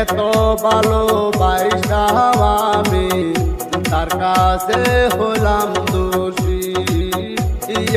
এত ভালোবাসা আমি তার কাছে হলাম দোষী,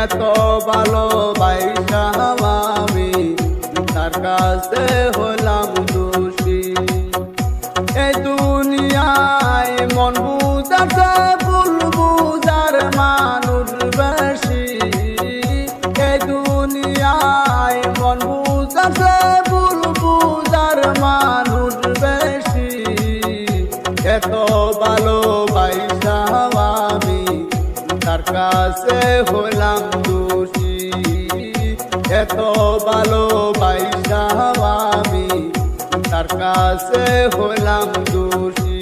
এত ভালোবাসা আমি তার কাছে হলাম দোষী। এই দুনিয়ায় মন বুঝাতে ভুল বুঝার মানুষ বেশি, এই দুনিয়ায় মন বুঝাতে ভুল বুঝার মানুষ বেশি। এত ভালোবাসা আমি তার কাছে হলাম দোষী, এত ভালোবাসা আমি তার কাছে হলাম দোষী।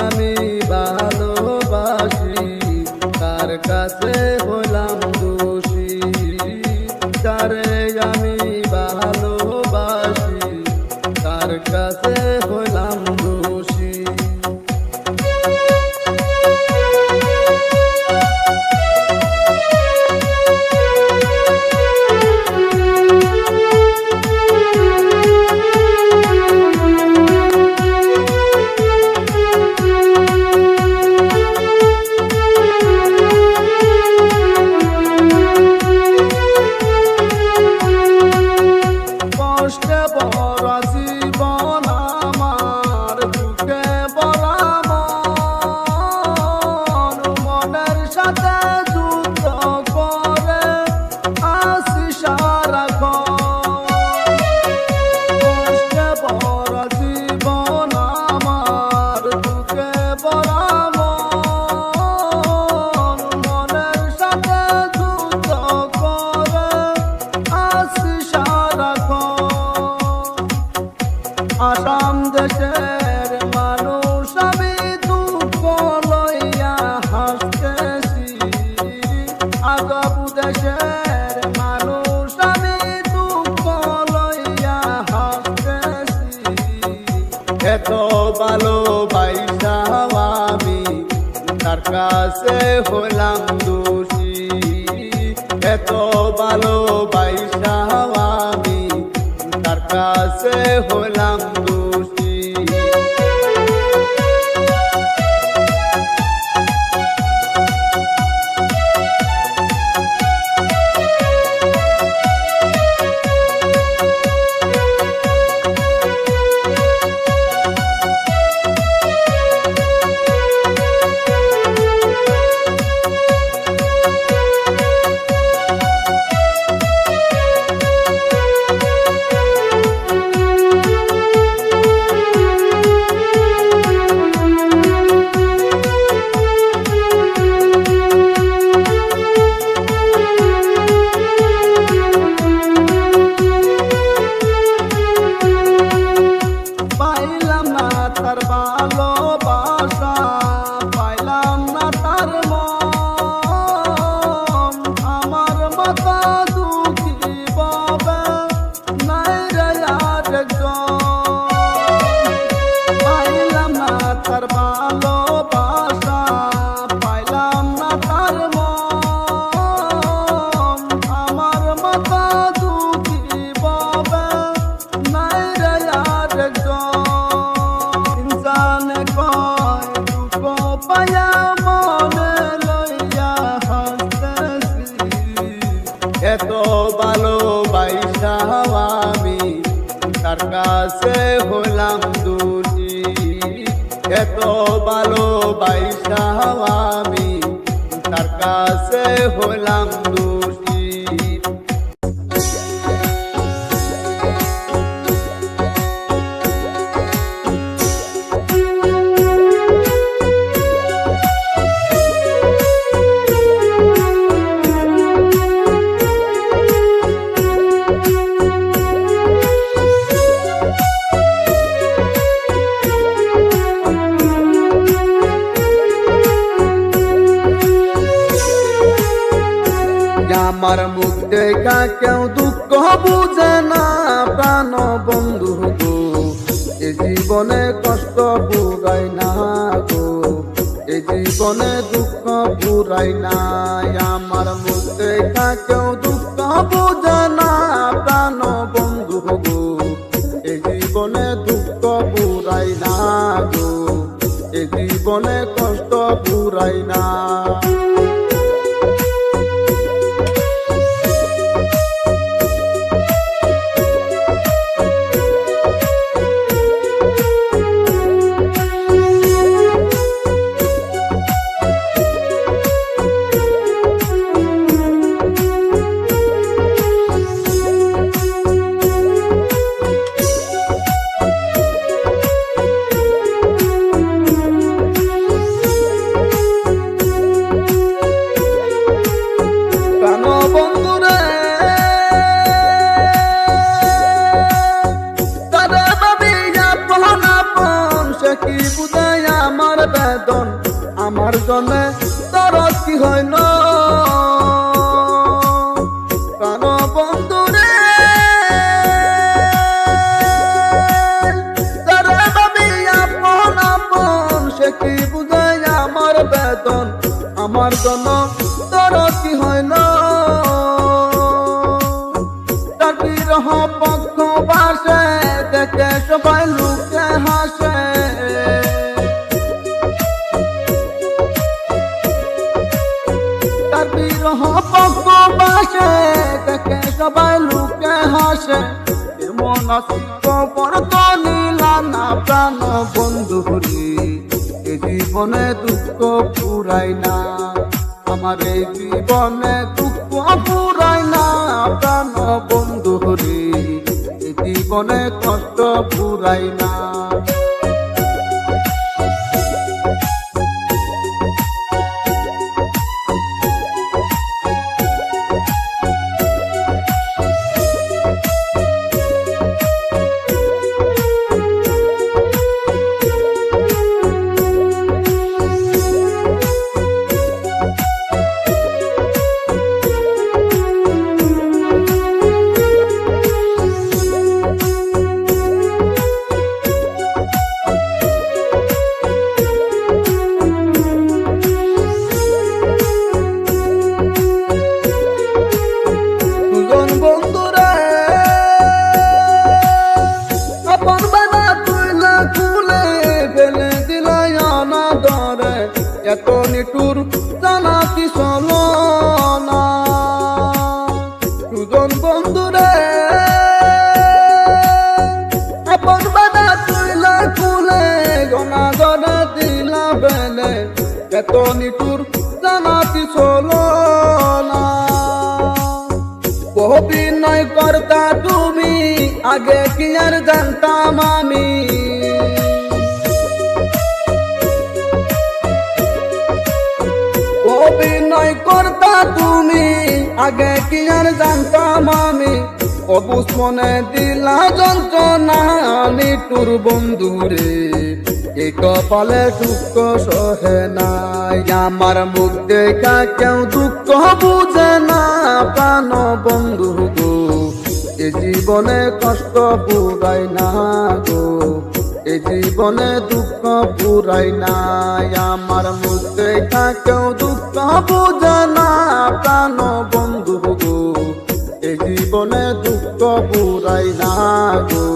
আমি ভালোবাসি তার কাছে হলাম দোষী, তারে আমি ভালোবাসি তার কাছে হলাম দোষী। আসাম দেশের মানুষ আমি দুঃখ লইয়া হাসতেছি, আজব দেশের মানুষ আমি দুঃখ লইয়া হাসতেছি। এত ভালোবাসা আমি তার কাছে হলাম দোষী, এত ভালোবাসা আমি তার কাছে হলাম দোষী। না তার ভালোবাসা, পাইলাম না তার মন, আমার মাথা দুঃখী বাবে নাই রে আরেকজন। পাইলাম না তার ভালোবাসা, পাইলাম না তার মন, আমার মাথা দুঃখী বাবে নাই রে আরেকজন। ইনসানে কয় দুঃখ পায়া মনে লইয়া হাসতেছি, এত ভালোবাসা আমি তার কাছে হলাম দোষী, এত ভালোবাসা আমি তার কাছে হলাম দোষী। আমার মুখ দেখা কেউ দুঃখ বুঝে না প্রাণ বন্ধু গো, এ জীবনে কষ্ট পুরাই না গো, এ জীবনে দুঃখ পুরাই না। আমার মুখ দেখা কেউ দুঃখ বুঝে না প্রাণ বন্ধু গো, এ জীবনে দুঃখ পুরাই না গো, এ জীবনে কষ্ট পুরাই না। বন্ধুরে তারে ভাবিয়া আপন আপন, সে কি বুঝায় আমার বেদন, আমার জন্য তোর কি হয় না। কেন বন্ধুরে তারে ভাবিয়া আপন আপন, সে কি বুঝায় আমার বেদন, আমার জন্য তোর কি হয় না। পক্ষ বাসে দেখে সবাই লোকে হাসে, তার বিরহ পক্ষ বাসে দেখে সবাই লোকে হাসে। মন খবর তো নিলা না প্রাণ বন্ধু রে, এ জীবনে দুঃখ পুরাই না, আমার এই জীবনে দুঃখ পুরাই না প্রাণ বন্ধু রে, এ জীবনে কষ্ট পুরাই না। এত নিটুর জানা কি চলো না, দুজন বন্ধুরে আপন বাধা তুইলা খুলে গনা গনা দিলা বেলে, এত নিটুর জানা কি চলো না। অভিনয় করতা তুমি আগে কি আর জানতাম আমি, অভিনয় করতা তুমি আগে কি আর জানতাম আমি। অবুঝ মনে দিলা যন্ত্রণা নিটুর বন্ধুরে, এ কপালে দুঃখ সহে নাই। আমার মুখ দেখা কেউ দুঃখ বুঝে না প্রাণ বন্ধু গো, এ জীবনে কষ্ট পুরাই না গো, এ জীবনে দুঃখ পুরাই নাই। আমার মুখ দেখা কেউ দুঃখ বুঝে না প্রাণ বন্ধু গো, এ জীবনে দুঃখ পুরাই না গো,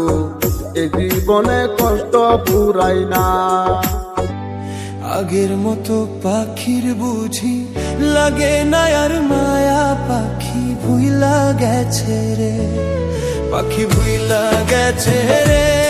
এ জীবনে কষ্ট পুরাই না। আগের মতো পাখির বুঝি লাগে না আর মায়া, পাখি ভুইলা গেছে রে, পাখি ভুইলা গেছে রে।